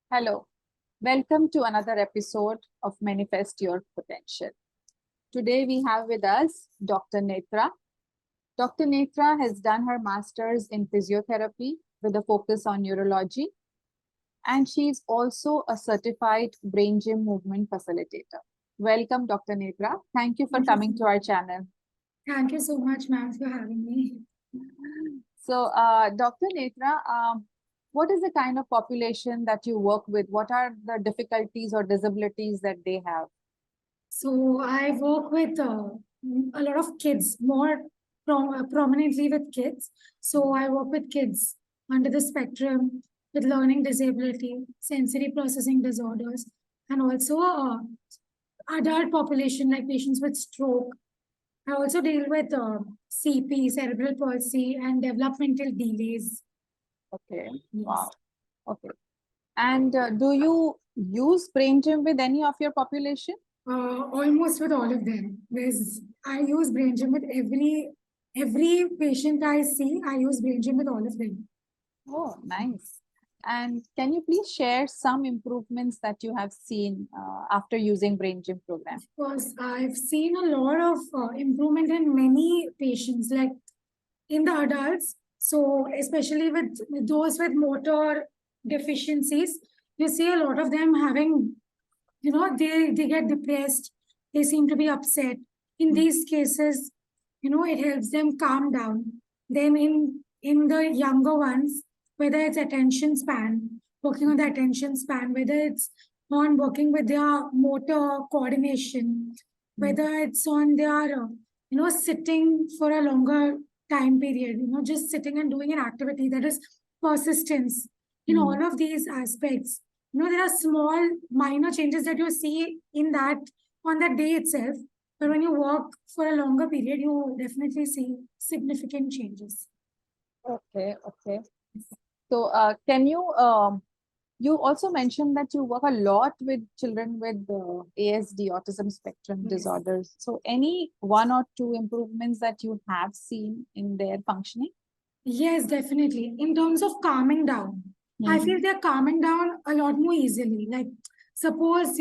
Hello, welcome to another episode of Manifest Your Potential. Today we have with us Dr. Netra. Dr. Netra has done her master's in physiotherapy with a focus on neurology, and she is also a certified brain gym movement facilitator. Welcome, Dr. Netra. Thank you for Thank you coming to our channel. Thank you so much, ma'am, for having me. So, Dr. Netra, what is the kind of population that you work with? What are the difficulties or disabilities that they have? So I work with a lot of kids, more prominently with kids. So I work with kids under the spectrum with learning disability, sensory processing disorders, and also adult population like patients with stroke. I also deal with CP, cerebral palsy, and developmental delays. Okay, Yes. wow. Okay. And do you use brain gym with any of your population? Almost with all of them. I use brain gym with every patient I see. I use brain gym with all of them. Oh, nice. And can you please share some improvements that you have seen after using brain gym program? Because I've seen a lot of improvement in many patients, like in the adults. So especially with those with motor deficiencies, you see a lot of them having, they get depressed. They seem to be upset. In Mm, these cases, it helps them calm down. Then in the younger ones, whether it's attention span, working on the attention span, whether it's on working with their motor coordination, mm, whether it's on their sitting for a longer time period, just sitting and doing an activity, that is persistence. In mm. all of these aspects, there are small minor changes that you see in that on that day itself, but when you work for a longer period, you definitely see significant changes. Okay, okay. So, can you you also mentioned that you work a lot with children with ASD, autism spectrum Yes. disorders. So, any one or two improvements that you have seen in their functioning? Yes, definitely. In terms of calming down, I feel Mm-hmm. they're calming down a lot more easily. Like, suppose,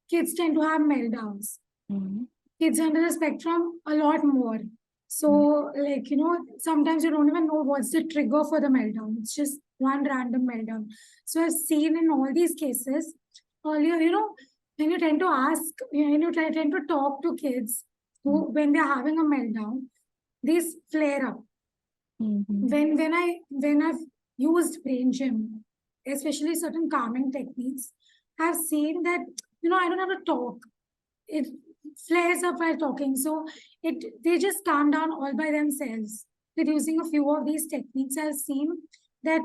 kids tend to have meltdowns. Mm-hmm. Kids under the spectrum a lot more. So, like, sometimes you don't even know what's the trigger for the meltdown. It's just one random meltdown. So, I've seen in all these cases earlier, when you tend to ask, when you tend to talk to kids who, when they're having a meltdown, these flare up. Mm-hmm. When I've used brain gym, especially certain calming techniques, I've seen that I don't have to talk. It flares up while talking, so they just calm down all by themselves. With using a few of these techniques, I've seen that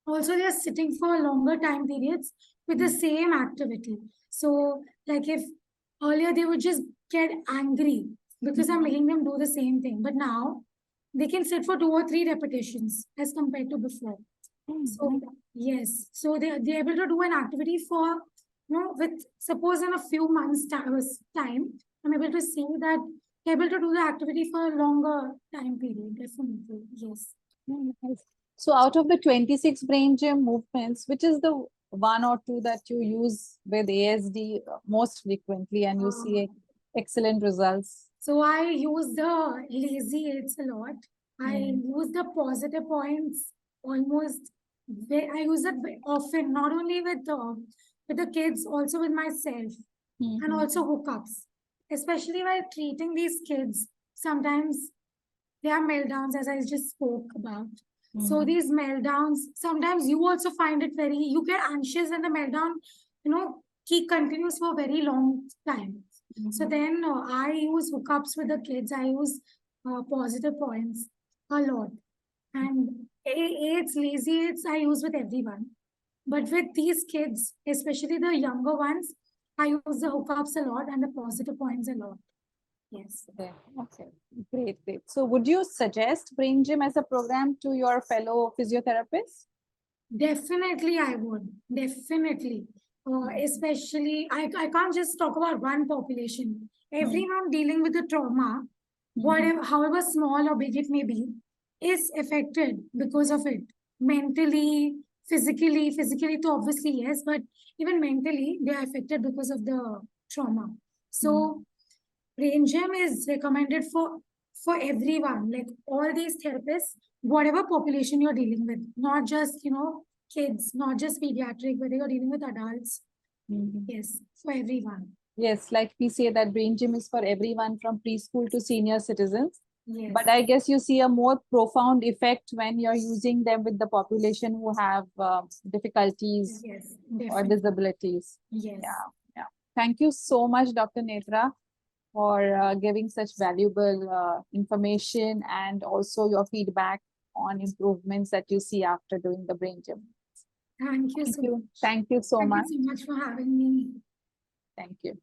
also they're sitting for longer time periods with the same activity. So, like if earlier they would just get angry because I'm making them do the same thing, but now they can sit for 2 or 3 repetitions as compared to before. So Mm-hmm. yes, so they're able to do an activity for with suppose in a few months time, I'm able to see that they're able to do the activity for a longer time period. Definitely, yes. Mm, nice. So out of the 26 brain gym movements, which is the one or two that you use with ASD most frequently and you Uh, see excellent results? so I use the lazy aids a lot. I Mm, use the positive points almost. I use it often, not only with the kids, also with myself, and mhm, also hookups. Especially while treating these kids, sometimes they are meltdowns, as I just spoke about. So mhm, these meltdowns, sometimes you also find it you get anxious and the meltdown, he continues for a very long time. So mhm. then I use hookups with the kids. I use positive points a lot. And aids, lazy aids, I use with everyone. But with these kids, especially the younger ones, I use the hookups a lot and the positive points a lot. Yes. Okay, okay, great, great. So would you suggest brain gym as a program to your fellow physiotherapists? Definitely, I would. Definitely. Especially, I can't just talk about one population. Mm, Everyone dealing with the trauma, mhm, whatever, however small or big it may be, is affected because of it. Mentally, physically, so obviously yes, but even mentally, they are affected because of the trauma. So brain gym is recommended for everyone, like all these therapists, whatever population you're dealing with, not just kids, not just pediatric, whether you're dealing with adults. Mhm. Yes, for everyone. Yes, like we say that brain gym is for everyone from preschool to senior citizens. Yes. But I guess you see a more profound effect when you're using them with the population who have difficulties Yes, or definitely. disabilities. Yes. Yeah, yeah. Thank you so much, Dr. Netra, for giving such valuable information and also your feedback on improvements that you see after doing the brain gym. Thank you Thank so you. much. Thank you so Thank you much. so much for having me. Thank you.